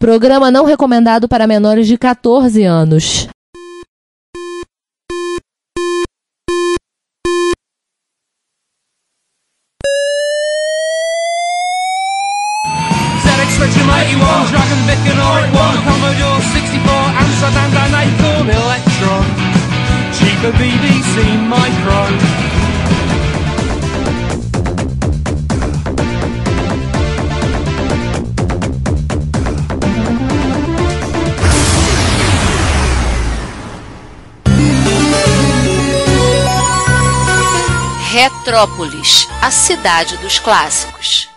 Programa não recomendado para menores de 14 anos. Dragon Vic and R1, Commodore 64, Amsterdam and Acorn Electron, cheaper BBC Micro. Retrópolis, a cidade dos clássicos.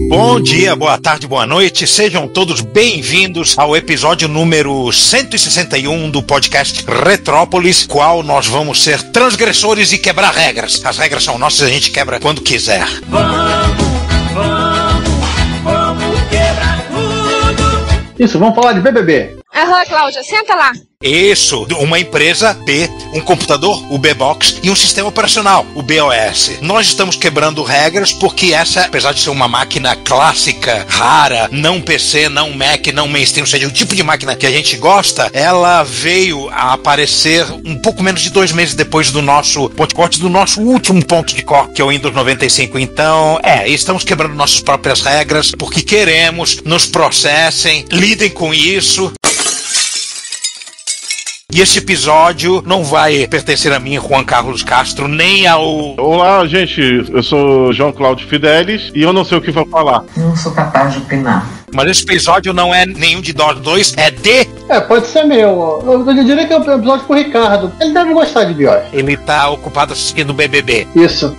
Bom dia, boa tarde, boa noite, sejam todos bem-vindos ao episódio número 161 do podcast Retrópolis, qual nós vamos ser transgressores e quebrar regras. As regras são nossas e a gente quebra quando quiser. Vamos quebrar tudo. Isso, vamos falar de BBB. Aham, Cláudia, senta lá. Isso, uma empresa B, um computador, o B-Box, e um sistema operacional, o BOS. Nós estamos quebrando regras porque essa, apesar de ser uma máquina clássica, rara, não PC, não Mac, não mainstream, ou seja, o tipo de máquina que a gente gosta, ela veio a aparecer um pouco menos de 2 meses depois do nosso ponto de corte, do nosso último ponto de corte, que é o Windows 95. Então, estamos quebrando nossas próprias regras porque queremos, nos processem, lidem com isso. E esse episódio não vai pertencer a mim, Juan Carlos Castro, nem ao... Olá, gente, eu sou João Cláudio Fidelis e eu não sei o que vou falar. Não sou capaz de opinar. Mas esse episódio não é nenhum de nós dois, é de... Pode ser meu. Eu diria que é um episódio pro Ricardo. Ele deve gostar de BIOS. Ele tá ocupado assistindo o BBB. Isso.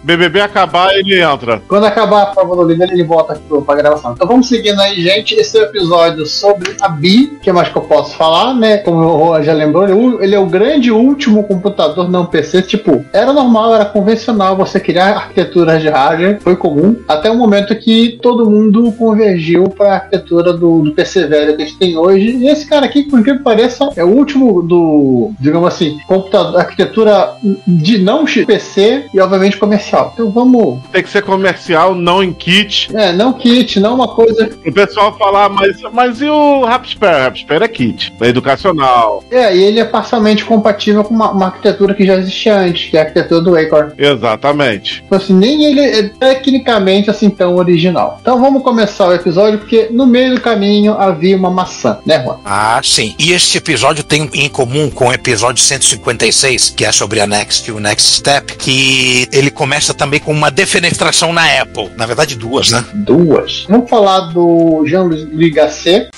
BBB acabar, ele entra. Quando acabar a prova do líder, ele volta aqui pra gravação. Então vamos seguindo aí, gente. Esse é o episódio sobre a BI. O que mais que eu posso falar, né? Como o Juan já lembrou, ele é o grande último computador não PC. Tipo, era normal, era convencional você criar arquiteturas de hardware. Foi comum. Até o momento que todo mundo convergiu para a arquitetura do PC velho que a gente tem hoje. E esse cara aqui, por incrível que pareça, é o último do, digamos assim, computador, arquitetura de não PC e obviamente comercial. Então vamos... Tem que ser comercial, não em kit. Não kit, não uma coisa... O pessoal fala, mas e o Rapspare? Rapspare é kit, é educacional. E ele é parcialmente compatível com uma arquitetura que já existia antes, que é a arquitetura do Acorn. Exatamente. Então assim, nem ele é tecnicamente assim tão original. Então vamos começar o episódio, porque no meio do caminho havia uma maçã, né, Juan? Ah, sim. E este episódio tem em comum com o episódio 156, que é sobre a Next e o Next Step, que ele começa também com uma defenestração na Apple. Na verdade, 2, né? 2. Vamos falar do Jean-Louis Gasset.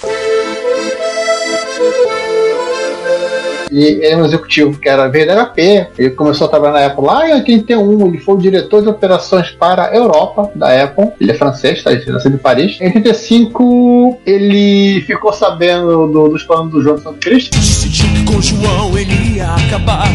E ele é um executivo que veio da HP. Ele começou a trabalhar na Apple lá em 81. Ele foi o diretor de operações para a Europa da Apple. Ele é francês, tá? Ele nasceu de Paris. Em 85, ele ficou sabendo dos planos do João Santo Cristo. Decidiu que com o João ele ia acabar.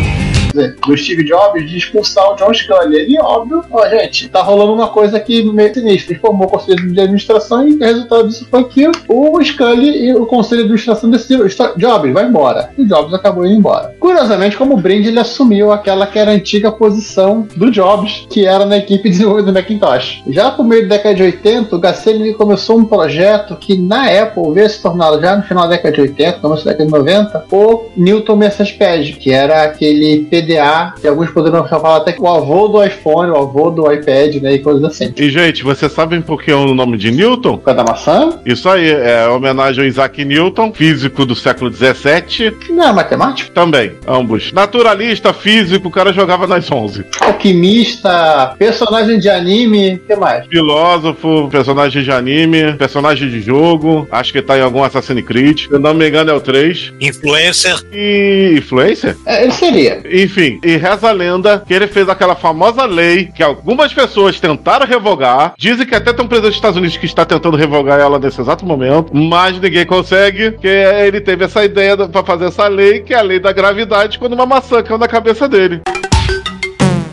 Do Steve Jobs de expulsar o John Sculley. Ele, óbvio, gente, tá rolando uma coisa aqui meio sinistra. Ele formou o conselho de administração e o resultado disso foi que o Sculley e o conselho de administração decidiram: Jobs, vai embora. E o Jobs acabou indo embora. Curiosamente, como brinde, ele assumiu aquela que era a antiga posição do Jobs, que era na equipe de desenvolvimento do Macintosh. Já por meio da década de 80, o Gasset começou um projeto que na Apple veio se tornar, já no final da década de 80, começo da década de 90, o Newton Message Pad, que era aquele PDA, que alguns poderiam falar até que o avô do iPhone, o avô do iPad, né, e coisas assim. E, gente, vocês sabem por que é o nome de Newton? Por causa da maçã? Isso aí, é homenagem ao Isaac Newton, físico do século XVII. Que não é matemático? Também, ambos. Naturalista, físico, o cara jogava nas 11. Alquimista, personagem de anime, o que mais? Filósofo, personagem de anime, personagem de jogo, acho que tá em algum Assassin's Creed, se eu não me engano é o 3. Influencer. E... influencer? Ele seria. Enfim, e reza a lenda que ele fez aquela famosa lei que algumas pessoas tentaram revogar. Dizem que até tem um presidente dos Estados Unidos que está tentando revogar ela nesse exato momento, mas ninguém consegue, que ele teve essa ideia pra fazer essa lei, que é a lei da gravidade, quando uma maçã caiu na cabeça dele.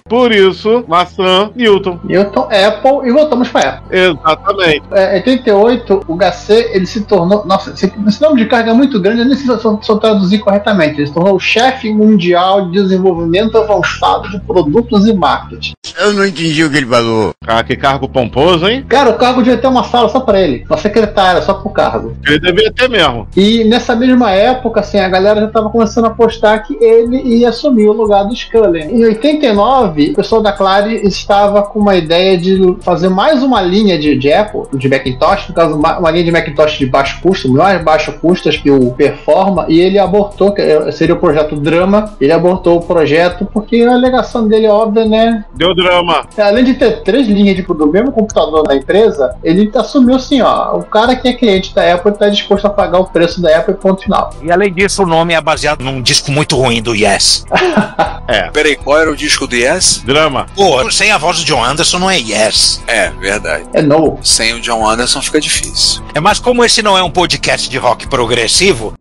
Por isso, maçã, Newton. Newton, Apple e voltamos para Apple. Exatamente. Em 88, o HC ele se tornou. Nossa, esse nome de carga é muito grande, eu nem sei se eu traduzir corretamente. Ele se tornou o chefe mundial de desenvolvimento avançado de produtos e marketing. Eu não entendi o que ele falou. Ah, que cargo pomposo, hein? Cara, o cargo devia ter uma sala só pra ele, uma secretária só pro cargo. Ele devia ter mesmo. E nessa mesma época, assim, a galera já tava começando a apostar que ele ia assumir o lugar do Scully. Em 89, o pessoal da Clary estava com uma ideia de fazer mais uma linha de Apple, de Macintosh, no caso, uma linha de Macintosh de baixo custo, mais baixo custo que o Performa, e ele abortou, que seria o projeto Drama, ele abortou o projeto porque a alegação dele é óbvia, né? Deu drama. Além de ter 3 linhas do mesmo computador da empresa, ele assumiu assim, ó, o cara que é cliente da Apple está disposto a pagar o preço da Apple, ponto final. E além disso, o nome é baseado num disco muito ruim do Yes. Peraí, qual era o disco do Yes? Drama. Pô, sem a voz do John Anderson não é Yes. É, verdade. É No. Sem o John Anderson fica difícil. É, mas como esse não é um podcast de rock progressivo...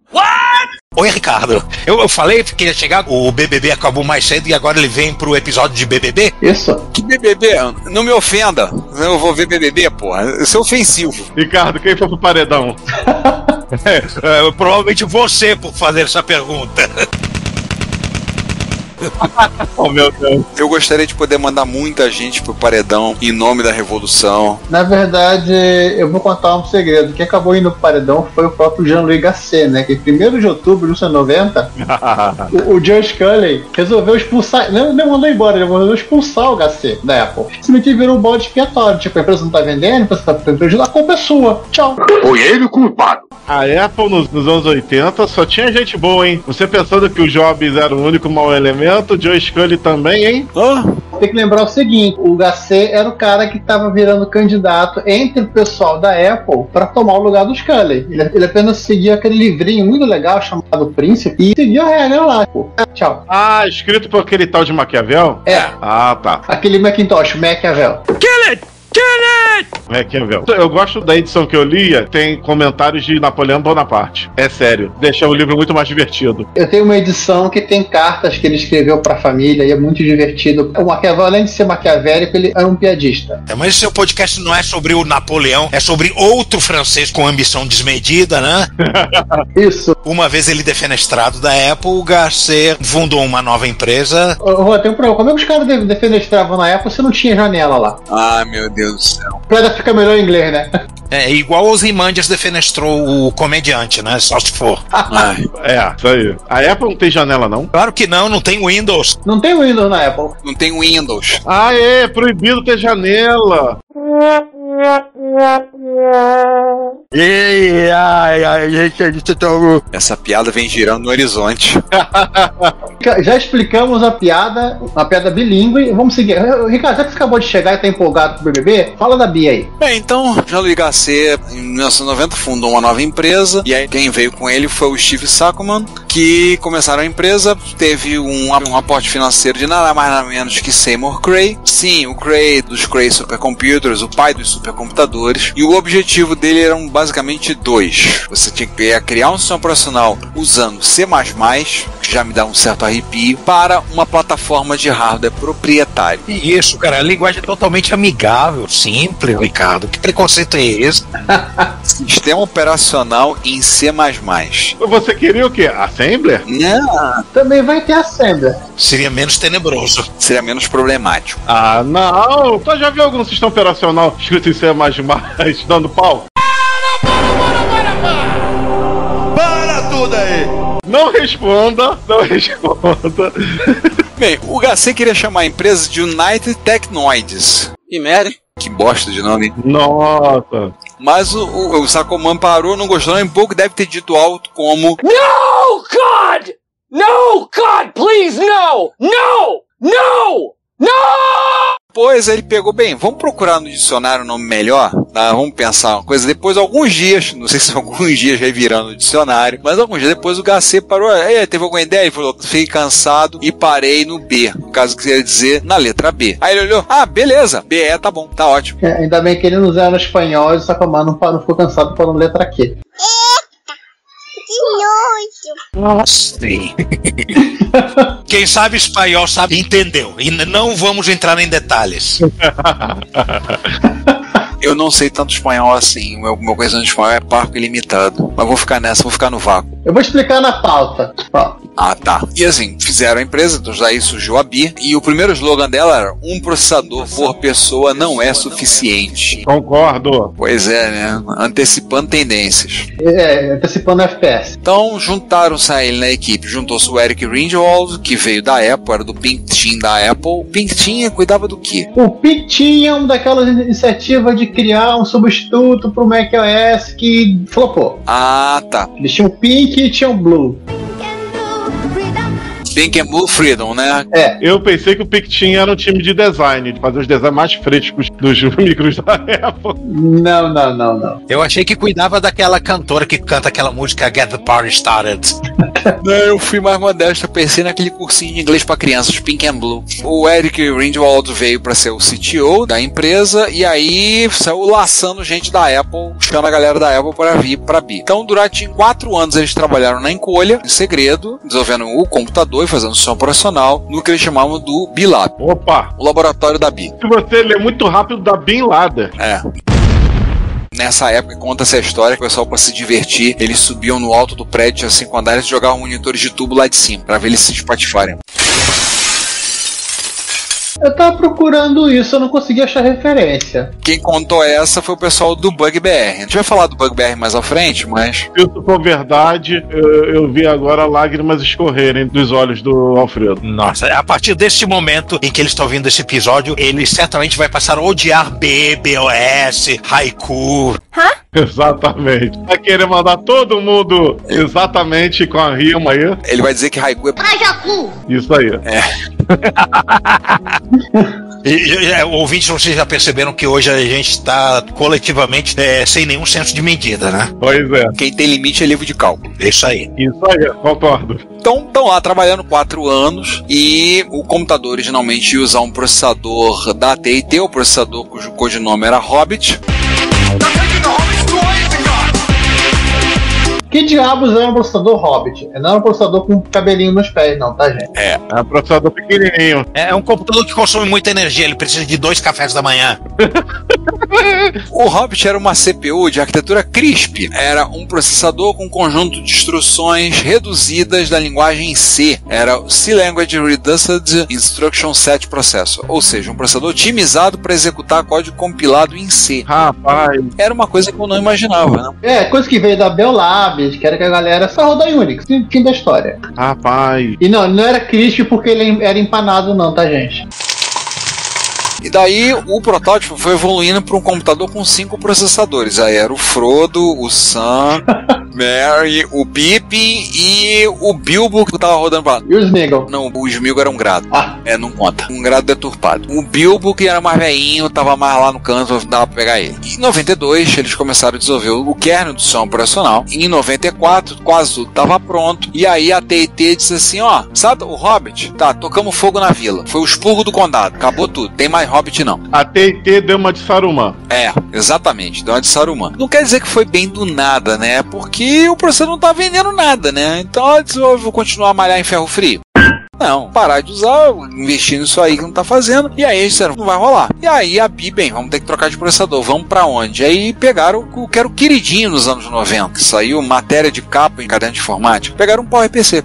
Oi, Ricardo. Eu falei que ia chegar, o BBB acabou mais cedo e agora ele vem pro episódio de BBB? Isso. Que BBB? Não me ofenda. Eu vou ver BBB, porra. Isso é ofensivo. Ricardo, quem foi pro paredão? Provavelmente você por fazer essa pergunta. Oh, meu Deus. Eu gostaria de poder mandar muita gente pro paredão em nome da revolução. Na verdade, eu vou contar um segredo. Quem acabou indo pro paredão foi o próprio Jean-Louis Gasset, né? Que em 1º de outubro de 1990, o John Scully resolveu expulsar, não mandou embora, ele mandou expulsar o Gasset da Apple. Simplesmente virou um bode expiatório. Tipo, a empresa não tá vendendo, a empresa tá prejuízo, a culpa é sua. Tchau. Foi ele o culpado. A Apple nos anos 80 só tinha gente boa, hein? Você pensando que o Jobs era o único mau elemento, o Joe Scully também, hein? Tem que lembrar o seguinte, o Gasset era o cara que tava virando candidato entre o pessoal da Apple para tomar o lugar do Scully. Ele apenas seguia aquele livrinho muito legal chamado Príncipe e seguia a regra lá. Pô. Tchau. Ah, escrito por aquele tal de Maquiavel? É. Ah, tá. Aquele Macintosh, Maquiavel. Kill it! Maquiavel. Eu gosto da edição que eu lia, tem comentários de Napoleão Bonaparte. É sério, deixa o livro muito mais divertido. Eu tenho uma edição que tem cartas que ele escreveu pra família e é muito divertido. O Maquiavel, além de ser maquiavélico, ele é um piadista. Mas esse seu podcast não é sobre o Napoleão, é sobre outro francês com ambição desmedida, né? Isso. Uma vez ele defenestrado da Apple, o Gasset fundou uma nova empresa. Tem um problema. Como é que os caras defenestravam na Apple se não tinha janela lá? Ah, meu Deus do céu. Pra ficar melhor em inglês, né? É igual o Ozymandias defenestrou o comediante, né? Só se for. É, isso aí. A Apple não tem janela, não? Claro que não tem Windows. Não tem Windows na Apple. Não tem Windows. Ah, é proibido ter janela. Essa piada vem girando no horizonte. Já explicamos a piada, uma piada bilíngue. Vamos seguir. Ricardo, já que você acabou de chegar e tá empolgado com o BBB, fala da Bia aí. Bem, então, Jean-Louis Gasset, em 1990, fundou uma nova empresa. E aí quem veio com ele foi o Steve Saccoman, que começaram a empresa. Teve um aporte financeiro de nada mais nada menos que Seymour Cray. Sim, o Cray dos Cray Supercomputers, o pai dos supercomputadores. E o objetivo dele eram basicamente 2. Você tinha que criar um sistema operacional usando C++, que já me dá um certo arrepio, para uma plataforma de hardware proprietário. E isso, cara, a linguagem é totalmente amigável, simples, Ricardo. Que preconceito é esse? Sistema operacional em C++. Você queria o quê? Assembler? Não. Também vai ter Assembler. Seria menos tenebroso. Seria menos problemático. Ah, não. Tu já viu algum sistema operacional escrito em C++ dando pau? Para tudo aí! Não responda, não responda. Bem, o Gasset queria chamar a empresa de United Technoids. E merda, que bosta de nome. Nossa. Mas o Saccoman parou, não gostou nem um pouco, deve ter dito alto como: No, God! No, God, please, no! No! No! No! Pois ele pegou, bem, vamos procurar no dicionário um nome melhor, tá? Vamos pensar uma coisa. Depois, alguns dias, não sei se alguns dias revirando o dicionário, mas alguns dias depois o Gasset parou, teve alguma ideia? Ele falou, fiquei cansado e parei no B, no caso que queria dizer na letra B. Aí ele olhou, beleza, BE, tá bom, tá ótimo. Ainda bem que ele não usava espanhol e o Saccoman não ficou cansado por uma letra Q. Que nojo! Nossa, sim. Quem sabe espanhol sabe, entendeu. E não vamos entrar em detalhes. Eu não sei tanto espanhol assim. Meu conhecimento de espanhol é parco ilimitado. Mas vou ficar nessa, vou ficar no vácuo. Eu vou explicar na pauta. Ah, tá. E assim, fizeram a empresa, então daí surgiu a BI. E o primeiro slogan dela era: um processador por pessoa não é suficiente. Concordo. Pois é, né? Antecipando tendências. Antecipando FPS. Então, juntaram-se a ele na equipe. Juntou-se o Eric Ringwald, que veio da Apple, era do Pink Team da Apple. O Pink Team cuidava do quê? O Pink Team é uma daquelas iniciativas de criar um substituto pro macOS que flopou. Ah, tá. Eles tinham o Pink e tinham o Blue. Pink and Blue Freedom, né? Eu pensei que o Pink Team era um time de design, de fazer os designs mais frescos dos micros da Apple. Não. Eu achei que cuidava daquela cantora que canta aquela música Get the Party Started. Não, eu fui mais modesto, eu pensei naquele cursinho de inglês pra crianças, Pink and Blue. O Eric Ringwald veio pra ser o CTO da empresa e aí saiu laçando gente da Apple, puxando a galera da Apple para vir pra BI. Então, durante 4 anos eles trabalharam na encolha, em segredo, desenvolvendo o computador e fazendo sistema operacional no que eles chamavam do BI Lab. Opa! O laboratório da BI. Se você lê muito rápido, dá Bin Laden. Nessa época, conta-se a história que o pessoal, para se divertir, eles subiam no alto do prédio, assim, 5 andares, e jogavam monitores de tubo lá de cima, pra ver eles se espatifarem. Eu tava procurando isso, eu não consegui achar referência. Quem contou essa foi o pessoal do BugBR. A gente vai falar do BugBR mais à frente, mas... Se isso for verdade, eu vi agora lágrimas escorrerem dos olhos do Alfredo. Nossa, a partir desse momento em que eles estão ouvindo esse episódio, ele certamente vai passar a odiar BOS, Haiku. Exatamente. Vai querer mandar todo mundo exatamente com a rima aí. Ele vai dizer que Haiku é... Isso aí. Ouvintes, vocês já perceberam que hoje a gente está coletivamente sem nenhum senso de medida, né? Pois é. Quem tem limite é livro de cálculo. Isso aí. Isso aí, concordo. Então, estão lá trabalhando 4 anos e o computador originalmente ia usar um processador da AT&T, o processador cujo codinome era Hobbit. Que diabos é um processador Hobbit? Não é um processador com cabelinho nos pés, não, tá, gente? É um processador pequenininho. É um computador que consome muita energia, ele precisa de 2 cafés da manhã. O Hobbit era uma CPU de arquitetura CRISP. Era um processador com um conjunto de instruções reduzidas da linguagem C. Era o C-Language Reduced Instruction Set Processor. Ou seja, um processador otimizado para executar código compilado em C. Rapaz. Era uma coisa que eu não imaginava, né? Coisa que veio da Bell Labs, que era que a galera só roda em Unix. Fim da história. Rapaz. E não era CRISP porque ele era empanado, não, tá, gente? E daí o protótipo foi evoluindo para um computador com 5 processadores. Aí era o Frodo, o Sam, Mary, o Pippin e o Bilbo que tava rodando pra lá. E o Smeagol? Não, o Smeagol era um grado. Não conta. Um grado deturpado. O Bilbo, que era mais velhinho, tava mais lá no canto, dava pra pegar ele. Em 92, eles começaram a desenvolver o kernel do sistema operacional. Em 94, quase tudo tava pronto. E aí a AT&T disse assim, sabe o Hobbit? Tá, tocamos fogo na vila. Foi o expurgo do condado. Acabou tudo. Tem mais Hobbit não. A AT&T deu uma de Saruman. Exatamente, deu uma de Saruman. Não quer dizer que foi bem do nada, né? Porque o processador não tá vendendo nada, né? Então eu vou continuar a malhar em ferro frio. Não, parar de usar, investir nisso aí que não tá fazendo. E aí eles disseram, não vai rolar. E aí a BI, vamos ter que trocar de processador. Vamos pra onde? Aí pegaram o que era o queridinho nos anos 90. Que saiu matéria de capa em caderno de informática. Pegaram um PowerPC.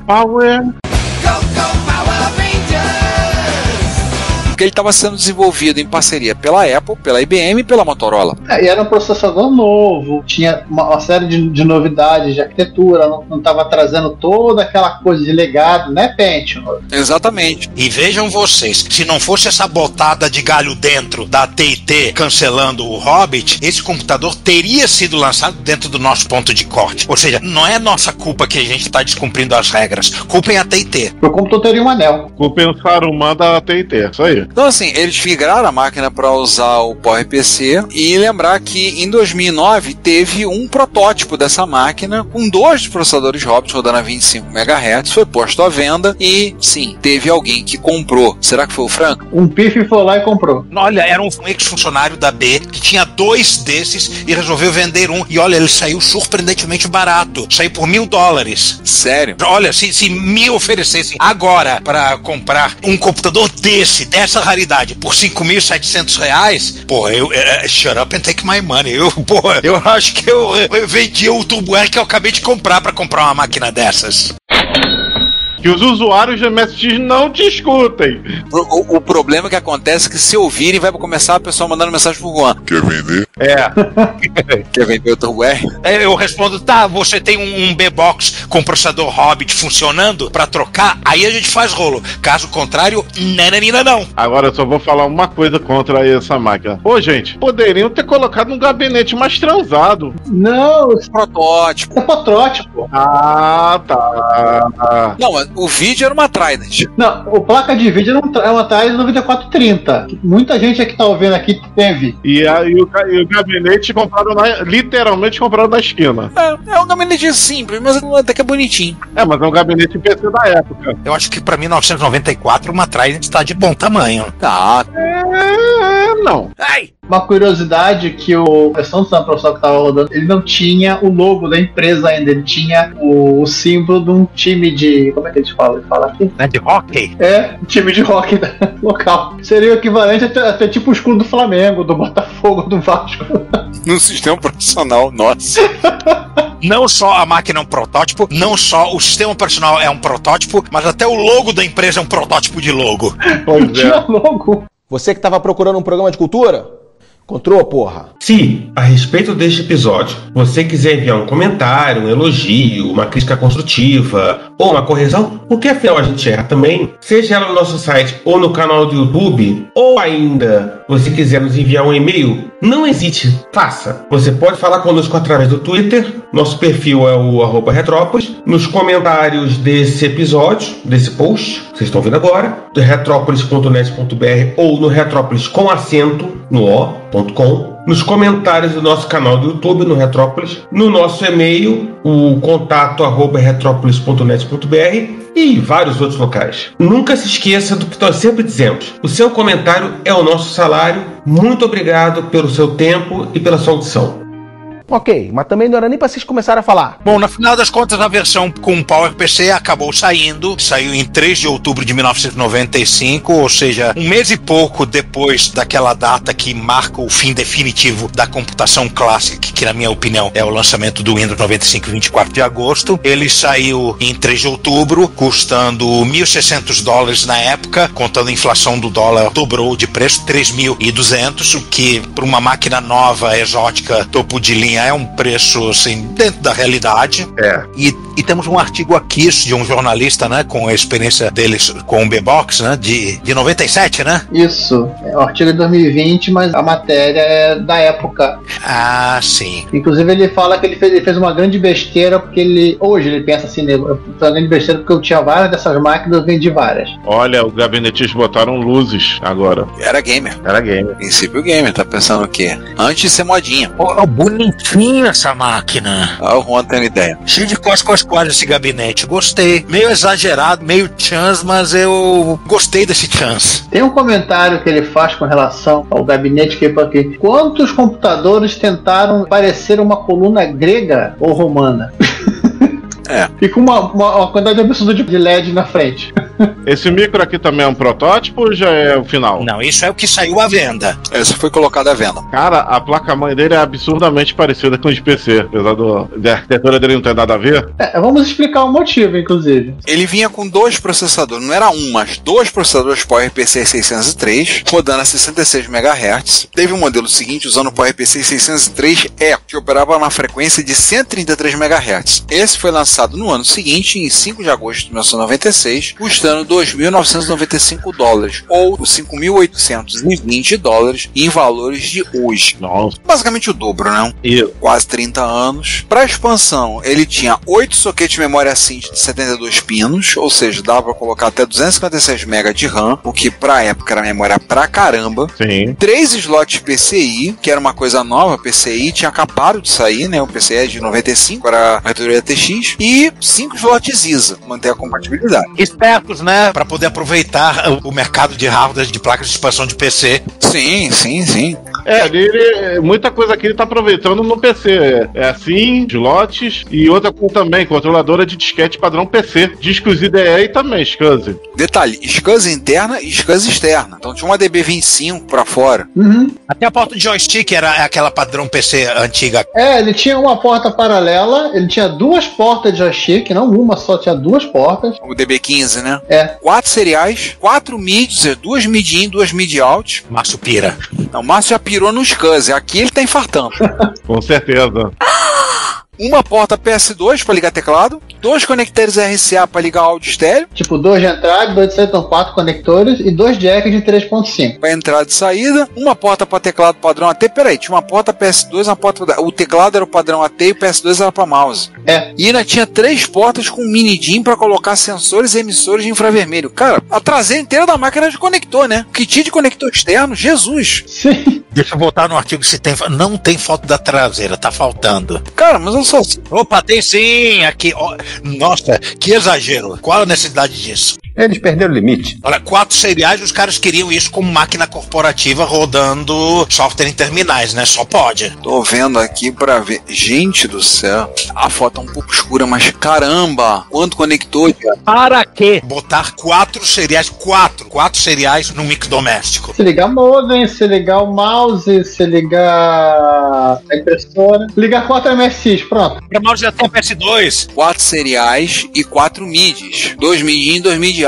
Porque ele estava sendo desenvolvido em parceria pela Apple, pela IBM e pela Motorola. E era um processador novo, tinha uma série de novidades de arquitetura, não estava trazendo toda aquela coisa de legado, né, Pentium? Exatamente. E vejam vocês, se não fosse essa botada de galho dentro da AT&T cancelando o Hobbit, esse computador teria sido lançado dentro do nosso ponto de corte. Ou seja, não é nossa culpa que a gente está descumprindo as regras. Culpem a AT&T. O computador teria um anel. Culpem o Saruman da AT&T, isso aí. Então, assim, eles migraram a máquina para usar o PowerPC e lembrar que em 2009 teve um protótipo dessa máquina com 2 processadores Hobbit rodando a 25 MHz, foi posto à venda e, sim, teve alguém que comprou. Será que foi o Franco? Um pife foi lá e comprou. Olha, era um ex-funcionário da B que tinha 2 desses e resolveu vender um. E olha, ele saiu surpreendentemente barato. Saiu por $1.000. Sério? Olha, se me oferecessem agora para comprar um computador dessa raridade por R$5.700, porra, shut up and take my money. Eu acho que eu vendi o Turboair que eu acabei de comprar para comprar uma máquina dessas. Que os usuários de MSX não discutem. O problema que acontece é que se ouvirem, vai começar a pessoa mandando mensagem pro Juan. Quer vender? Quer vender o Turboair? Eu respondo, tá, você tem um B-Box com processador Hobbit funcionando pra trocar, aí a gente faz rolo. Caso contrário, nananina não. Agora eu só vou falar uma coisa contra essa máquina. Ô, gente, poderiam ter colocado um gabinete mais transado. Não, Protótipo. é protótipo. Ah, tá. Não, mas o vídeo era uma Trident. Não, o placa de vídeo é uma Trident 9430. Muita gente que tá ouvindo aqui teve. E o gabinete literalmente compraram na esquina. É um gabinete simples, mas até que é bonitinho. Mas é um gabinete PC da época. Eu acho que pra 1994 uma Trident tá de bom tamanho. Tá. Não. Ai! Uma curiosidade que o versão do profissional que tava rodando, ele não tinha o logo da empresa ainda, ele tinha o símbolo de um time de... Como é que a gente fala? Ele fala aqui? É de hockey? É, um time de hockey local. Seria o equivalente até tipo o escudo do Flamengo, do Botafogo, do Vasco. No sistema profissional, nossa. Não só a máquina é um protótipo, não só o sistema operacional é um protótipo, mas até o logo da empresa é um protótipo de logo. Pois Tinha logo. Você que estava procurando um programa de cultura? Encontrou, porra? Se, a respeito deste episódio, você quiser enviar um comentário, um elogio, uma crítica construtiva ou uma correção, porque afinal a gente erra também, seja ela no nosso site ou no canal do YouTube, ou ainda você quiser nos enviar um e-mail, não hesite, faça. Você pode falar conosco através do Twitter, nosso perfil é o @Retrópolis, nos comentários desse episódio, desse post, vocês estão vendo agora, do retrópolis.net.br ou no Retrópolis com acento no o.com, nos comentários do nosso canal do YouTube no Retrópolis, no nosso e-mail, o contato @retrópolis.net.br e vários outros locais. Nunca se esqueça do que nós sempre dizemos. O seu comentário é o nosso salário. Muito obrigado pelo seu tempo e pela sua audição. Ok, mas também não era nem pra vocês começarem a falar. Bom, no final das contas, a versão com PowerPC acabou saiu em 3 de outubro de 1995, ou seja, um mês e pouco depois daquela data que marca o fim definitivo da computação Classic, que na minha opinião é o lançamento do Windows 95 em 24 de agosto. Ele saiu em 3 de outubro, custando $1.600 na época, contando a inflação do dólar, dobrou de preço, 3.200, o que para uma máquina nova, exótica, topo de linha, é um preço, assim, dentro da realidade. E temos um artigo aqui de um jornalista, né, com a experiência deles com o B-Box, né, de 97, né? Isso. É o artigo de 2020, mas a matéria é da época. Ah, sim. Inclusive ele fala que ele fez uma grande besteira, porque hoje ele pensa assim, eu fiz uma grande besteira porque eu tinha várias dessas máquinas, eu vendi várias. Olha, os gabinetes botaram luzes agora. Era gamer. Princípio gamer, tá pensando o quê? Antes de ser modinha. Oh, bonitinho essa máquina. Ah, o Juan tem ideia. Cheio de quase esse gabinete. Gostei. Meio exagerado, meio chance, mas eu gostei desse chance. Tem um comentário que ele faz com relação ao gabinete que ele fala aqui. Quantos computadores tentaram parecer uma coluna grega ou romana? E com uma quantidade absurda de LED na frente. Esse micro aqui também é um protótipo ou já é o final? Não, isso é o que saiu à venda. Esse foi colocado à venda. Cara, a placa-mãe dele é absurdamente parecida com os PC, apesar da arquitetura dele não ter nada a ver. Vamos explicar o motivo, inclusive. Ele vinha com 2 processadores, não era um, mas 2 processadores PowerPC 603, rodando a 66 MHz. Teve um modelo seguinte usando o PowerPC 603E, que operava na frequência de 133 MHz. Esse foi lançado no ano seguinte, em 5 de agosto de 1996, custando dando $2.995, ou $5.820 em valores de hoje. Nossa. Basicamente o dobro, né? Isso. Quase 30 anos. Para expansão, ele tinha 8 soquetes de memória SIM de 72 pinos, ou seja, dava para colocar até 256 MB de RAM, o que pra época era memória pra caramba. Sim. 3 slots PCI, que era uma coisa nova. PCI tinha acabado de sair, né? O PCI é de 95, era a reitoria TX, e 5 slots ISA, manter a compatibilidade. Espertos, né? Pra poder aproveitar o mercado de hardware de placas de expansão de PC. Sim. Muita coisa aqui ele tá aproveitando no PC. É assim, slots e outra coisa também, controladora de disquete padrão PC. Discos IDE e também SCSI. Detalhe, SCSI interna e SCSI externa. Então tinha uma DB25 pra fora. Até a porta de joystick era aquela padrão PC antiga. Ele tinha uma porta paralela, ele tinha 2 portas de joystick, não uma só, tinha 2 portas. O DB15, né? 4 seriais, 4 mids, 2 mid-in, 2 mid-out. Márcio pira. Não, o Márcio já pirou no SCSI, aqui ele tá infartando. Com certeza. Uma porta PS2 para ligar teclado, 2 conectores RCA para ligar áudio estéreo. Tipo, 2 de entrada, 2 de saída, 4 conectores e 2 jacks de 3.5. Para entrada e saída, uma porta para teclado padrão AT. Peraí, tinha uma porta PS2, uma porta. O teclado era o padrão AT e o PS2 era para mouse. E ainda tinha 3 portas com mini DIN para colocar sensores e emissores de infravermelho. Cara, a traseira inteira da máquina era de conector, né? O kit de conector externo, Jesus. Sim. Deixa eu voltar no artigo se tem. Não tem foto da traseira, tá faltando. Cara, mas eu só. Opa, tem sim! Aqui. Nossa, que exagero. Qual a necessidade disso? Eles perderam o limite. Olha, 4 seriais, os caras queriam isso como máquina corporativa rodando software em terminais, né? Só pode. Tô vendo aqui pra ver. Gente do céu. A foto é um pouco escura, mas caramba! Quanto conector, cara? Para quê? Botar 4 seriais, 4 seriais no micro doméstico. Se ligar modem, se ligar o mouse, se ligar a impressora. Ligar 4 MSX, pronto. Pra mouse já tem PS2. 4 seriais e 4 mids. 2 mid-in e 2 mid-out.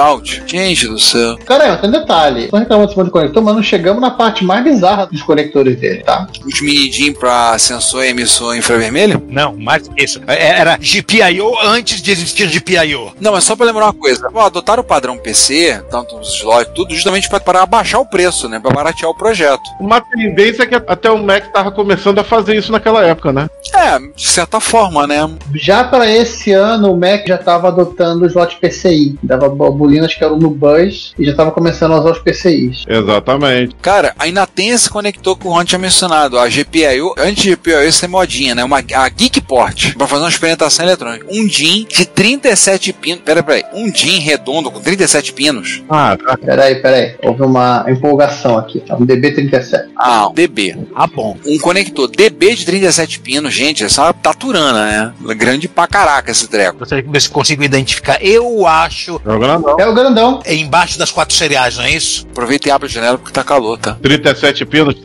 Gente do céu. Caramba, tem detalhe. Tô reclamando desse monte de conector, mas não chegamos na parte mais bizarra dos conectores dele, tá? Os mini-DIN pra sensor e emissor infravermelho? Não, mais isso. Era GPIO antes de existir GPIO. Não, é só pra lembrar uma coisa. Adotaram o padrão PC, tanto os slots, tudo justamente para abaixar o preço, né? Pra baratear o projeto. Uma tendência é que até o Mac tava começando a fazer isso naquela época, né? De certa forma, né? Já para esse ano, o Mac já estava adotando o slot PCI. Dava bobolinas que eram no bus e já estava começando a usar os PCIs. Exatamente. Cara, ainda tem esse conector que o Ron tinha mencionado, a GPIO. Antes de GPIO, isso é modinha, né? A Geekport, para fazer uma experimentação eletrônica. Um DIN de 37 pinos. Peraí. Um DIN redondo com 37 pinos. Peraí. Houve uma empolgação aqui. Tá? Um DB37. Um DB. Bom. Um conector DB de 37 pinos, gente, essa é uma taturana, né? Grande pra caraca esse treco. Você ver se consigo identificar. Eu acho. É o grandão. É embaixo das 4 seriais, não é isso? Aproveita e abre a janela porque tá calor, tá? 37 pinos,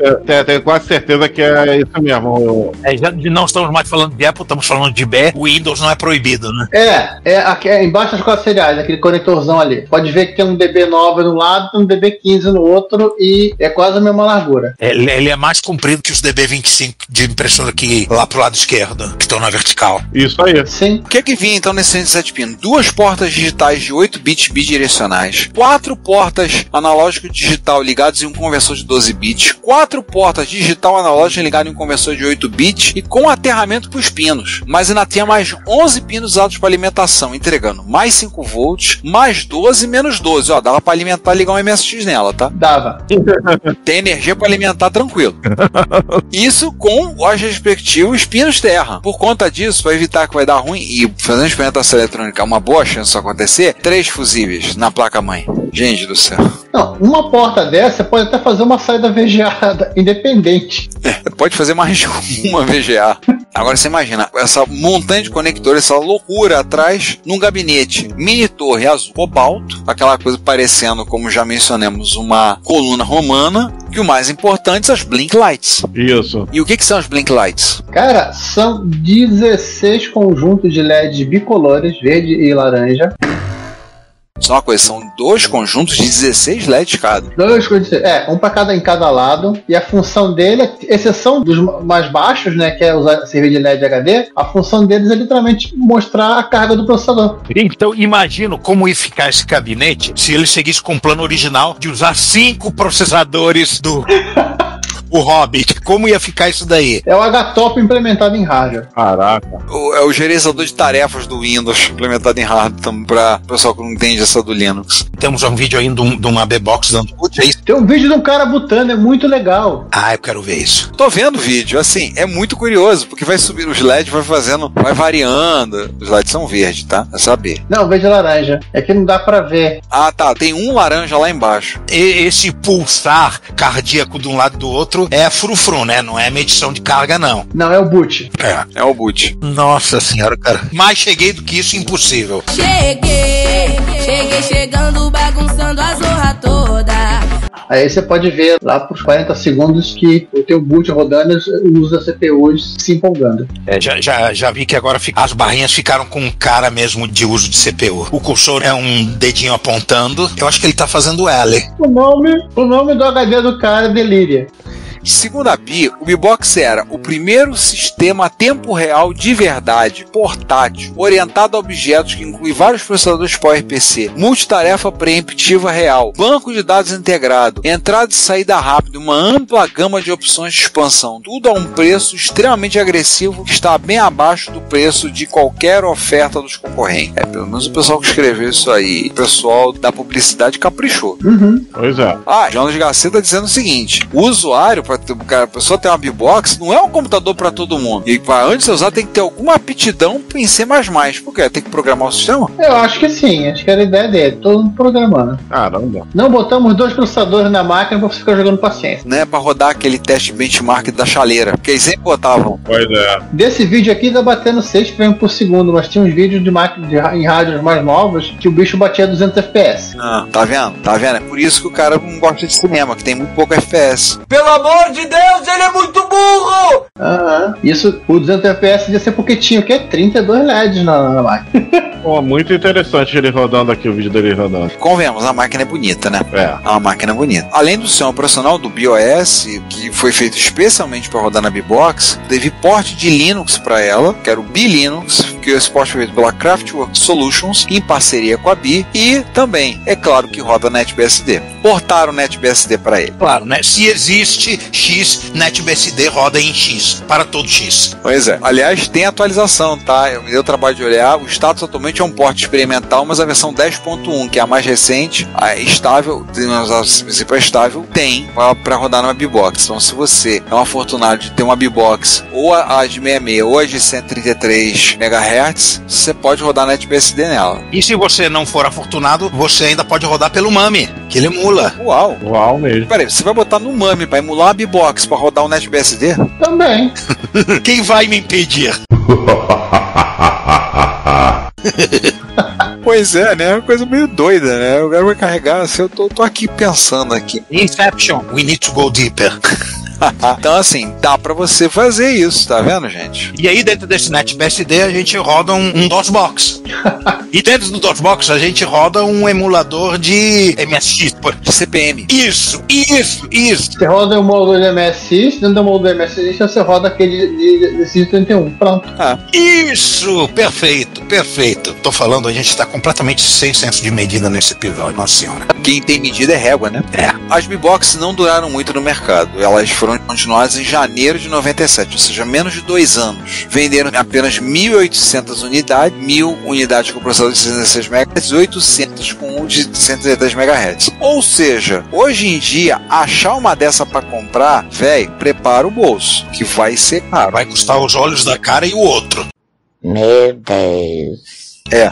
tenho quase certeza que é isso mesmo. Já não estamos mais falando de Apple, estamos falando de B. O Windows não é proibido, né? É embaixo das 4 seriais, aquele conectorzão ali. Pode ver que tem um DB9 no lado e um DB15 no outro e é quase a mesma largura. Ele é mais comprido que os DB25 de impressora aqui lá pro lado esquerdo, que estão na vertical. Isso aí. Sim. O que vinha então nesse 37 pinos? 2 portas digitais de 8 bits bidirecionais, 4 portas analógico digital ligados em um conversor de 12 bits, 4 portas digital analógico ligado em um conversor de 8 bits e com aterramento para os pinos. Mas ainda tinha mais 11 pinos usados para alimentação, entregando mais 5 volts, mais 12, menos 12. Ó, dava para alimentar e ligar um MSX nela, tá? Dava. Tem energia para alimentar tranquilo. Isso com os respectivos pinos terra. Por conta disso, para evitar que vai dar ruim e fazer uma experimentação eletrônica, uma boa chance disso acontecer, 3 fusíveis na placa-mãe. Gente do céu. Não, uma porta dessa pode até fazer uma saída VGA independente. Pode fazer mais de uma VGA. Agora você imagina, essa montanha de conectores, essa loucura atrás, num gabinete mini torre azul cobalto, aquela coisa parecendo, como já mencionamos, uma coluna romana, e o mais importante, as blink lights. Isso. E o que são as blink lights? Cara, são 16 conjuntos de LEDs bicolores, verde e laranja. Só uma coisa, são 2 conjuntos de 16 LEDs cada. 2 conjuntos, um em cada lado, e a função dele, exceção dos mais baixos, né, que é usar servir de LED HD, a função deles é literalmente mostrar a carga do processador. Então, imagino como ia ficar esse gabinete se ele seguisse com o plano original de usar 5 processadores do... O Hobbit, como ia ficar isso daí? É o HTOP implementado em hardware. Caraca. É o gerenciador de tarefas do Windows implementado em hardware também, pra pessoal que não entende essa do Linux. Temos um vídeo aí de uma B-Box dando boot, é isso? Tem um vídeo de um cara botando, é muito legal. Ah, eu quero ver isso. Tô vendo o vídeo, assim, é muito curioso, porque vai subir os LEDs, vai variando. Os LEDs são verdes, tá? É saber. Não, verde e laranja. É que não dá pra ver. Ah, tá. Tem um laranja lá embaixo. Esse pulsar cardíaco de um lado e do outro é a frufru, né? Não é medição de carga, não. Não, é o boot. É o boot. Nossa senhora, cara. Mais cheguei do que isso, impossível. Cheguei chegando, bagunçando a zorra toda. Aí você pode ver lá pros 40 segundos que o teu boot rodando, o uso da CPU se empolgando. Já vi que agora as barrinhas ficaram com cara mesmo de uso de CPU. O cursor é um dedinho apontando. Eu acho que ele tá fazendo L. O nome do HD do cara é Delíria. Segundo a BI, o B-Box era o primeiro sistema a tempo real de verdade, portátil, orientado a objetos que inclui vários processadores PowerPC, multitarefa preemptiva real, banco de dados integrado, entrada e saída rápida, uma ampla gama de opções de expansão, tudo a um preço extremamente agressivo que está bem abaixo do preço de qualquer oferta dos concorrentes. Pelo menos o pessoal que escreveu isso aí, o pessoal da publicidade caprichou. Pois é. Jonas Garcia está dizendo o seguinte: o usuário, a pessoa ter uma B-Box, não é um computador para todo mundo. E antes de usar, tem que ter alguma aptidão em C++. Por quê? Tem que programar o sistema? Eu acho que sim, acho que era a ideia dele, todo mundo programando. Caramba. Não botamos 2 processadores na máquina pra você ficar jogando paciência. Não é pra rodar aquele teste benchmark da chaleira, porque eles sempre botavam. Pois é. Desse vídeo aqui tá batendo 6 frames por segundo, mas tinha uns vídeos de máquina em rádios mais novos que o bicho batia 200 FPS. Tá vendo? Tá vendo? É por isso que o cara não gosta de cinema, que tem muito pouco FPS. Pelo amor de Deus, ele é muito burro! Isso, o 200 FPS devia ser porque tinha o quê? 32 LEDs na máquina. Pô, muito interessante ele rodando aqui, o vídeo dele rodando. Convenhamos, a máquina é bonita, né? É uma máquina bonita. Além do sistema operacional do BIOS, que foi feito especialmente para rodar na B-Box, teve porte de Linux para ela, que era o BiLinux, que esse porte foi feito pela Craftworks Solutions, em parceria com a BI, e também, é claro, que roda NetBSD. Portaram o NetBSD para ele. Claro, né? Se existe X, NetBSD roda em X, para todo X. Pois é. Aliás, tem atualização, tá? Eu me dei o trabalho de olhar, o status atualmente é um porte experimental, mas a versão 10.1, que é a mais recente, a estável, a princípio estável, tem para rodar numa B-Box. Então, se você é um afortunado de ter uma B-Box, ou a de 66 ou a de 133 MHz, você pode rodar NetBSD nela. E se você não for afortunado, você ainda pode rodar pelo MAME, que ele emula. Uau mesmo. Peraí, você vai botar no MAME para emular uma B-Box para rodar o NetBSD? Também. Quem vai me impedir? Pois é, né? É uma coisa meio doida, né? O cara vai carregar, assim, eu tô aqui pensando aqui. Inception, we need to go deeper. Então, assim, dá pra você fazer isso, tá vendo, gente? E aí, dentro desse NetBSD, a gente roda um DOSBox. E dentro do DOSBox, a gente roda um emulador de MSX, de CPM. Isso. Você roda o módulo de MSX, dentro do módulo de MSX, você roda aquele de 31. Pronto. Isso! Perfeito. Tô falando, a gente tá completamente sem senso de medida nesse episódio, nossa senhora. Quem tem medida é régua, né? As B-Box não duraram muito no mercado. Elas foram continuadas em janeiro de 97, ou seja, menos de 2 anos. Venderam apenas 1.800 unidades, 1.000 unidades com processador de 116 MHz e 800 com um de 110 MHz. Ou seja, hoje em dia, achar uma dessa para comprar, velho, prepara o bolso, que vai ser caro. Vai custar os olhos da cara e o outro. Meu Deus.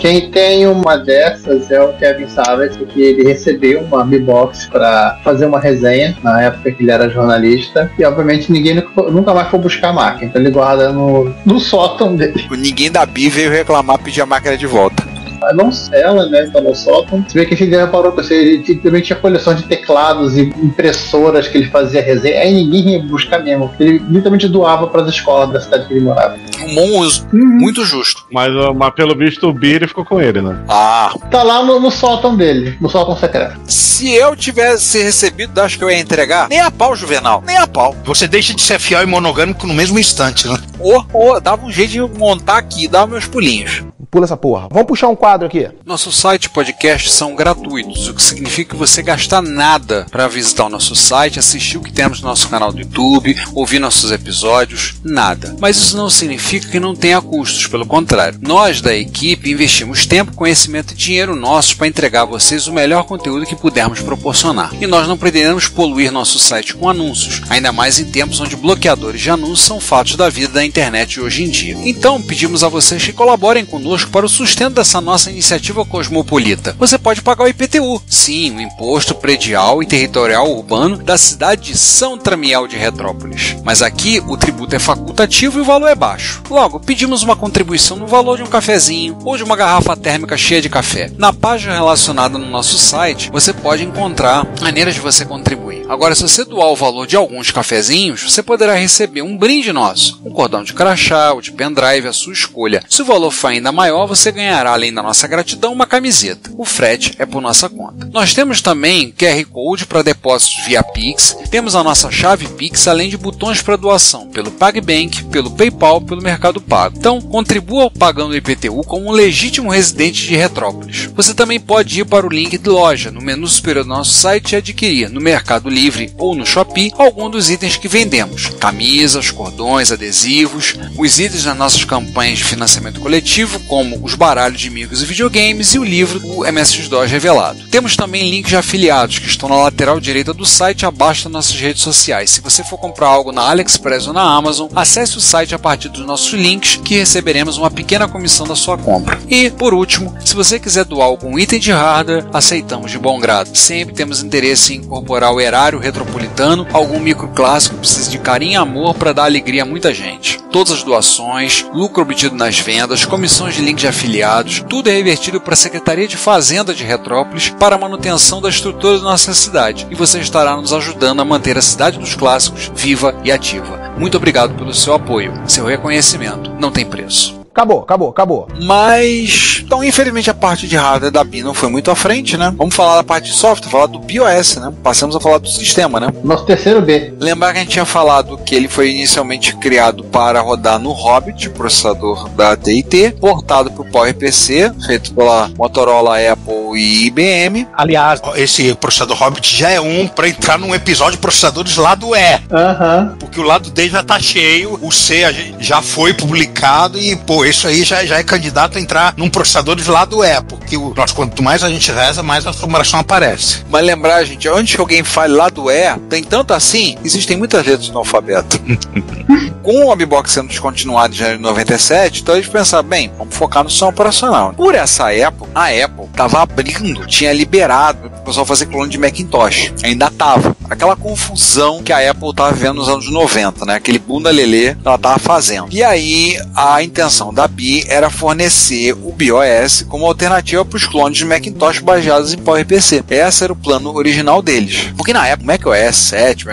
Quem tem uma dessas é o Kevin Savage, que ele recebeu uma B-Box para fazer uma resenha na época que ele era jornalista, e obviamente ninguém nunca mais foi buscar a máquina, então ele guarda no sótão dele. Ninguém da BI veio reclamar, pedir a máquina de volta. Mas não ela, né? Tá no sótão. Se bem que a gente já reparou que ele também tinha coleção de teclados e impressoras que ele fazia resenha. Aí ninguém ia buscar mesmo. Ele literalmente doava para as escolas da cidade que ele morava. Um bom uso. Muito justo. Mas pelo visto o Billy ficou com ele, né? Ah. Tá lá no sótão dele. No sótão secreto. Se eu tivesse recebido, acho que eu ia entregar. Nem a pau, Juvenal. Nem a pau. Você deixa de ser fiel e monogâmico no mesmo instante, né? Dava um jeito de montar aqui, dava meus pulinhos. Pula essa porra. Vamos puxar um quadro aqui. Nosso site e podcast são gratuitos, o que significa que você gasta nada para visitar o nosso site, assistir o que temos no nosso canal do YouTube, ouvir nossos episódios, nada. Mas isso não significa que não tenha custos, pelo contrário. Nós da equipe investimos tempo, conhecimento e dinheiro nossos para entregar a vocês o melhor conteúdo que pudermos proporcionar. E nós não pretendemos poluir nosso site com anúncios, ainda mais em tempos onde bloqueadores de anúncios são fatos da vida da internet hoje em dia. Então, pedimos a vocês que colaborem conosco para o sustento dessa nossa iniciativa cosmopolita. Você pode pagar o IPTU, sim, o Imposto Predial e Territorial Urbano da cidade de São Tramiel de Retrópolis. Mas aqui o tributo é facultativo e o valor é baixo. Logo, pedimos uma contribuição no valor de um cafezinho ou de uma garrafa térmica cheia de café. Na página relacionada no nosso site, você pode encontrar maneiras de você contribuir. Agora, se você doar o valor de alguns cafezinhos, você poderá receber um brinde nosso, um cordão de crachá ou de pendrive, a sua escolha. Se o valor for ainda maior, você ganhará, além da nossa gratidão, uma camiseta. O frete é por nossa conta. Nós temos também QR Code para depósitos via Pix, temos a nossa chave Pix, além de botões para doação pelo PagBank, pelo PayPal, pelo Mercado Pago. Então, contribua pagando o IPTU como um legítimo residente de Retrópolis. Você também pode ir para o link de loja no menu superior do nosso site e adquirir no Mercado Livre ou no Shopee algum dos itens que vendemos: camisas, cordões, adesivos, os itens das nossas campanhas de financiamento coletivo, como os baralhos de amigos e videogames e o livro O MSX2 Revelado. Temos também links de afiliados que estão na lateral direita do site, abaixo das nossas redes sociais. Se você for comprar algo na AliExpress ou na Amazon, acesse o site a partir dos nossos links, que receberemos uma pequena comissão da sua compra. E, por último, se você quiser doar algum item de hardware, aceitamos de bom grado. Sempre temos interesse em incorporar o erário retropolitano, algum microclássico que precisa de carinho e amor para dar alegria a muita gente. Todas as doações, lucro obtido nas vendas, comissões de link de afiliados, tudo é revertido para a Secretaria de Fazenda de Retrópolis para a manutenção da estrutura da nossa cidade, e você estará nos ajudando a manter a Cidade dos Clássicos viva e ativa. Muito obrigado pelo seu apoio. Seu reconhecimento não tem preço. Acabou. Mas, então, infelizmente a parte de hardware da BIM não foi muito à frente, né? Vamos falar da parte de software, falar do BIOS, né? Passamos a falar do sistema, né? Nosso terceiro B. Lembrar que a gente tinha falado que ele foi inicialmente criado para rodar no Hobbit, processador da TIT, portado para o PowerPC, feito pela Motorola, Apple e IBM. Aliás, esse processador Hobbit já é para entrar num episódio de processadores lado E. Porque o lado D já tá cheio, o C já foi publicado e, pô, isso aí já é candidato a entrar num processador de lado E, porque quanto mais a gente reza, mais a assombração aparece. Mas lembrar, gente, antes que alguém fale lado E, tem tanto assim, existem muitas letras no alfabeto. Com o Amibox sendo descontinuado em janeiro de 97, então a gente pensava, bem, vamos focar no sistema operacional. Por essa época, a Apple estava abrindo, tinha liberado o pessoal fazer clone de Macintosh. Ainda tava. Aquela confusão que a Apple estava vivendo nos anos 90, né? Aquele bunda lelê que ela estava fazendo. E aí, a intenção da BI era fornecer o BIOS como alternativa para os clones de Macintosh baseados em PowerPC. Esse era o plano original deles. Porque na época, o macOS 7,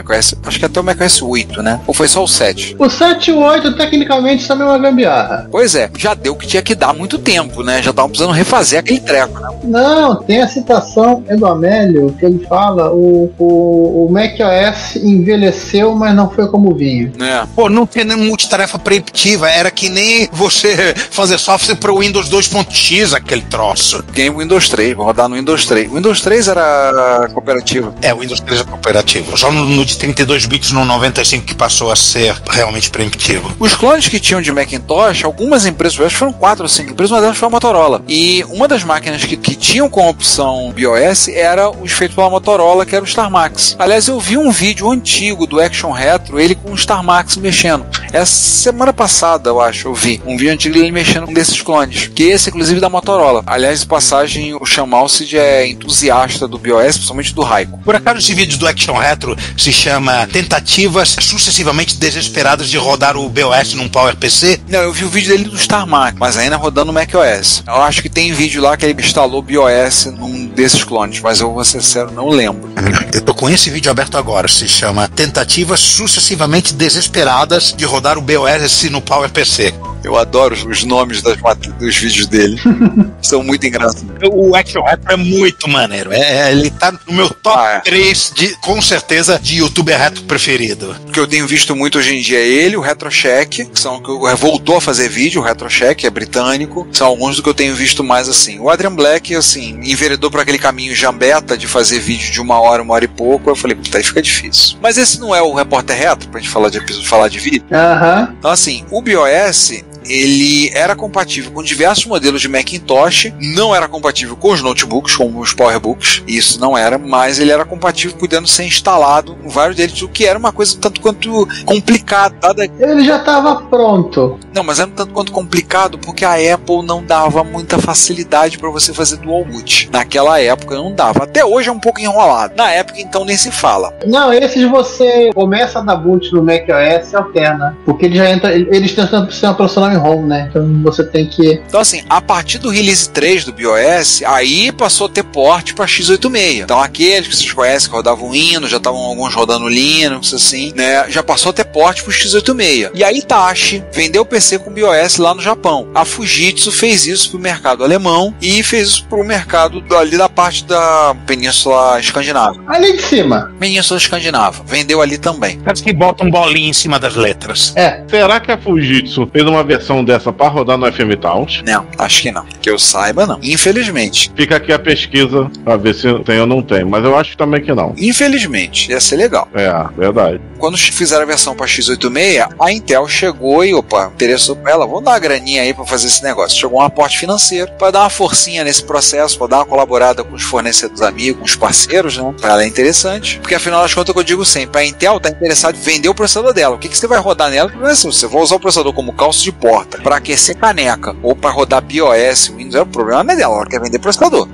acho que até o macOS 8, né? Ou foi só o 7? O 7 e o 8, tecnicamente, também é uma gambiarra. Pois é, já deu o que tinha que dar há muito tempo, né? Já estavam precisando refazer aquele treco, né? Não, tem a citação do Amélio, que ele fala, o macOS envelheceu, mas não foi como vinho. Pô, não tem nem multitarefa preemptiva, era que nem você fazer software para o Windows 2.x, aquele troço. Tem o Windows 3, vou rodar no Windows 3. O Windows 3 era cooperativo? O Windows 3 é cooperativo. Só no de 32 bits no 95 que passou a ser realmente preemptivo. Os clones que tinham de Macintosh, algumas empresas, acho que foram 4 ou 5 empresas, uma delas foi a Motorola. E uma das máquinas que tinham como opção BIOS era os feitos pela Motorola, que era o Star Max. Aliás, eu vi um vídeo antigo do Action Retro, ele com o Star Max mexendo. Essa semana passada, eu acho, eu vi um vídeo antigo dele mexendo com desses clones, que esse, inclusive, da Motorola. Aliás, de passagem, o Chamalcid é entusiasta do BIOS, principalmente do Raico. Por acaso, esse vídeo do Action Retro se chama Tentativas Sucessivamente Desesperadas de Rodar o BIOS num PowerPC? Não, eu vi o vídeo dele do Star Mac, mas ainda rodando no macOS. Eu acho que tem vídeo lá que ele instalou o BIOS num desses clones, mas eu vou ser sincero, não lembro. Eu tô com esse vídeo aberto agora, se chama Tentativas Sucessivamente Desesperadas de Rodar o BIOS no PowerPC. Eu adoro os nomes dos vídeos dele. São muito engraçados. O Action Retro é muito maneiro. Ele tá no meu top 3, com certeza, de youtuber retro preferido. O que eu tenho visto muito hoje em dia é ele, o RetroCheck, que são que voltou a fazer vídeo, o RetroCheck é britânico. São alguns do que eu tenho visto mais assim. O Adrian Black, assim, enveredou por aquele caminho jambeta de fazer vídeo de 1 hora, 1 hora e pouco. Eu falei, puta, aí fica difícil. Mas esse não é o Repórter Retro, pra gente falar de vídeo? Então, assim, o BIOS, ele era compatível com diversos modelos de Macintosh, não era compatível com os notebooks, como os PowerBooks, isso não era, mas ele era compatível podendo ser instalado em vários deles, o que era uma coisa tanto quanto complicada. Ele já estava pronto. Não, mas era um tanto quanto complicado porque a Apple não dava muita facilidade para você fazer dual boot. Naquela época não dava. Até hoje é um pouco enrolado. Na época, então, nem se fala. Não, esses você começa a dar boot no macOS e alterna, porque ele já entra, eles tentam ser uma profissional home, né? Então você tem que... Então assim, a partir do release 3 do BIOS, aí passou a ter porte para x86. Então aqueles que vocês conhecem que rodavam Windows, já estavam alguns rodando Linux, assim, né? Já passou a ter porte pro x86. E aí Hitachi vendeu o PC com BIOS lá no Japão. A Fujitsu fez isso pro mercado alemão e fez isso pro mercado ali da parte da Península Escandinava. Ali de cima. Península Escandinava. Vendeu ali também. Parece que bota um bolinho em cima das letras. Será que a Fujitsu fez uma versão dessa para rodar no FM Towns? Não, acho que não. Que eu saiba, não. Infelizmente. Fica aqui a pesquisa pra ver se tem ou não tem, mas eu acho também que não. Infelizmente, ia ser legal. Verdade. Quando fizeram a versão para x86, a Intel chegou e, interessou pra ela, vamos dar uma graninha aí pra fazer esse negócio. Chegou um aporte financeiro pra dar uma forcinha nesse processo, pra dar uma colaborada com os fornecedores amigos, com os parceiros, né? Pra ela é interessante, porque afinal das contas, é o que eu digo sempre, a Intel tá interessada em vender o processador dela. O que você vai rodar nela? Não é assim, você vai usar o processador como calço de porta para aquecer caneca ou para rodar BIOS, Windows, o problema não é dela, ela quer vender processador.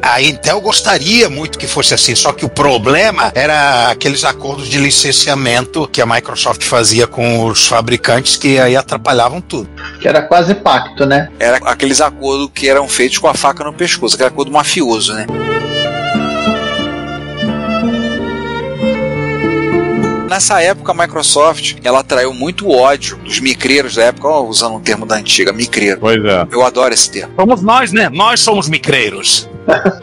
A Intel gostaria muito que fosse assim, só que o problema era aqueles acordos de licenciamento que a Microsoft fazia com os fabricantes que aí atrapalhavam tudo. Que era quase pacto, né? Era aqueles acordos que eram feitos com a faca no pescoço, aquele acordo mafioso, né? Nessa época, a Microsoft, ela atraiu muito ódio dos micreiros da época, usando um termo da antiga, micreiro. Pois é. Eu adoro esse termo. Somos nós, né? Nós somos micreiros.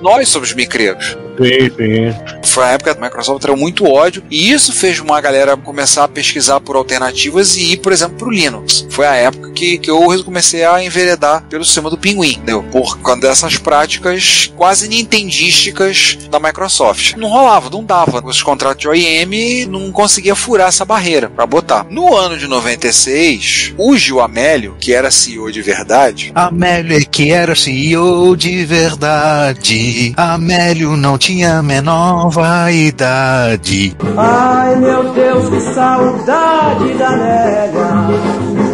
Nós somos micreiros. Sim. Foi a época que a Microsoft traiu muito ódio e isso fez uma galera começar a pesquisar por alternativas e ir, por exemplo, pro Linux. Foi a época que eu comecei a enveredar pelo sistema do Pinguim, entendeu? Por causa dessas práticas quase nintendísticas da Microsoft. Não rolava, não dava. Os contratos de OEM não conseguia furar essa barreira pra botar. No ano de 96, o Gil Amélio, que era CEO de verdade... Amélio que era CEO de verdade. Amélio não tinha a menor vaidade. Ai meu Deus, que saudade da nega.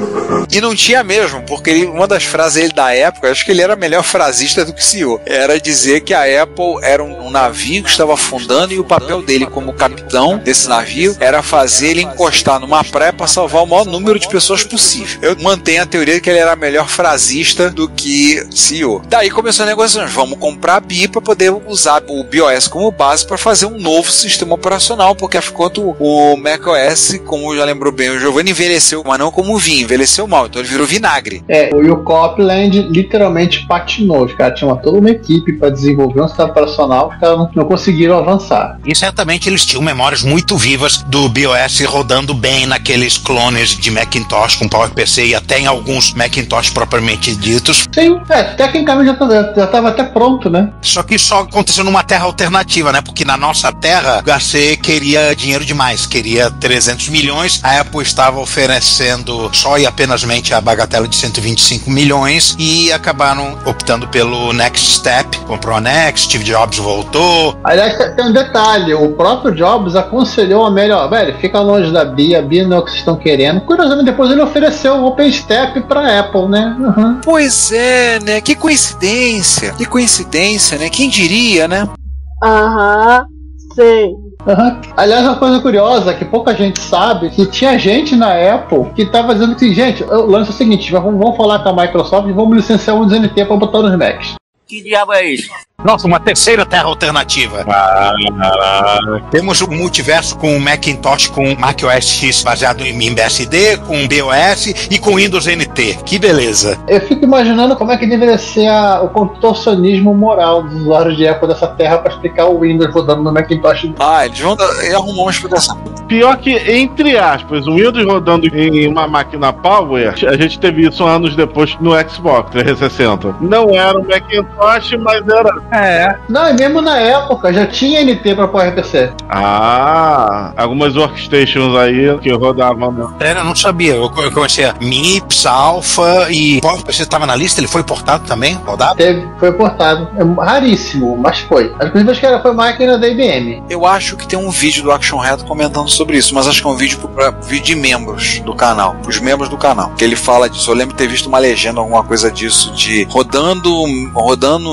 E não tinha mesmo, porque uma das frases dele da época, acho que ele era melhor frasista do que CEO, era dizer que a Apple era um navio que estava afundando e o papel dele como capitão desse navio era fazer ele encostar numa praia para salvar o maior número de pessoas possível. Eu mantenho a teoria de que ele era melhor frasista do que CEO. Daí começou a negociação, vamos comprar a BI para poder usar o BIOS como base para fazer um novo sistema operacional, porque afinal o macOS, como já lembrou bem o Giovanni, envelheceu, mas não como vinho, envelheceu mal. Então ele virou vinagre. E o Copland literalmente patinou. Os caras tinham toda uma equipe para desenvolver um sistema operacional, os caras não conseguiram avançar. E certamente eles tinham memórias muito vivas do BIOS rodando bem naqueles clones de Macintosh com PowerPC e até em alguns Macintosh propriamente ditos. Sim, tecnicamente já estava até pronto, né? Só que só aconteceu numa terra alternativa, né? Porque na nossa terra, o HC queria dinheiro demais, queria 300 milhões, a Apple estava oferecendo só e apenas somente a bagatela de 125 milhões e acabaram optando pelo Next Step, comprou a Next, Steve Jobs voltou. Aliás, tem um detalhe, o próprio Jobs aconselhou a melhor, velho, fica longe da Bia, não é o que vocês estão querendo. Curiosamente, depois ele ofereceu o OpenStep pra Apple, né? Uhum. Pois é, né? Que coincidência, né? Quem diria, né? Aham, sei. Uhum. Aliás, uma coisa curiosa que pouca gente sabe, que tinha gente na Apple que estava dizendo que, gente, o lance é o seguinte, vamos falar com a Microsoft e vamos licenciar o Windows NT para botar nos Macs. Que diabo é isso? Nossa, uma terceira terra alternativa. Temos um multiverso com o Macintosh, com macOS X baseado em BSD, com BOS e com Windows NT. Que beleza. Eu fico imaginando como é que deveria ser o contorcionismo moral dos usuários de Apple dessa terra para explicar o Windows rodando no Macintosh. Eles vão arrumar uma explicação. Pior que, entre aspas, o Windows rodando em uma máquina Power, a gente teve isso anos depois no Xbox 360. Não era o Macintosh, mas era... Não, e mesmo na época já tinha NT pra PowerPC. Algumas workstations aí que rodavam. Eu não sabia. Eu conhecia MIPS, Alpha e PowerPC estava na lista. Ele foi portado também? Rodado? Foi portado. É raríssimo, mas foi. As coisas que foi máquina da IBM. Eu acho que tem um vídeo do Action Reto comentando sobre isso, mas acho que é um vídeo de membros do canal, os membros do canal, que ele fala disso. Eu lembro de ter visto uma legenda, alguma coisa disso, de rodando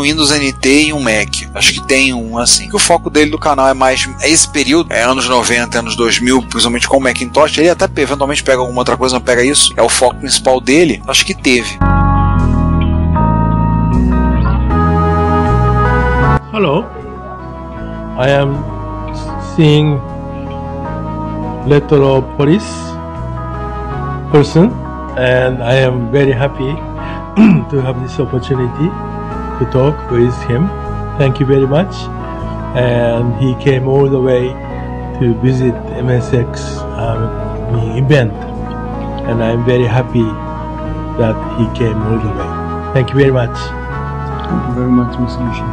Windows NT e um Mac. Acho que tem um assim. Que o foco dele do canal é mais esse período, anos 90, anos 2000, principalmente com o Macintosh. Ele até eventualmente pega alguma outra coisa, não pega isso. É o foco principal dele. Acho que teve. Hello. I am seeing Letropolis person, and I am very happy to have this opportunity to talk with him. Thank you very much. And he came all the way to visit MSX event, and I'm very happy that he came all the way. Thank you very much. Thank you very much, Mr. Michel.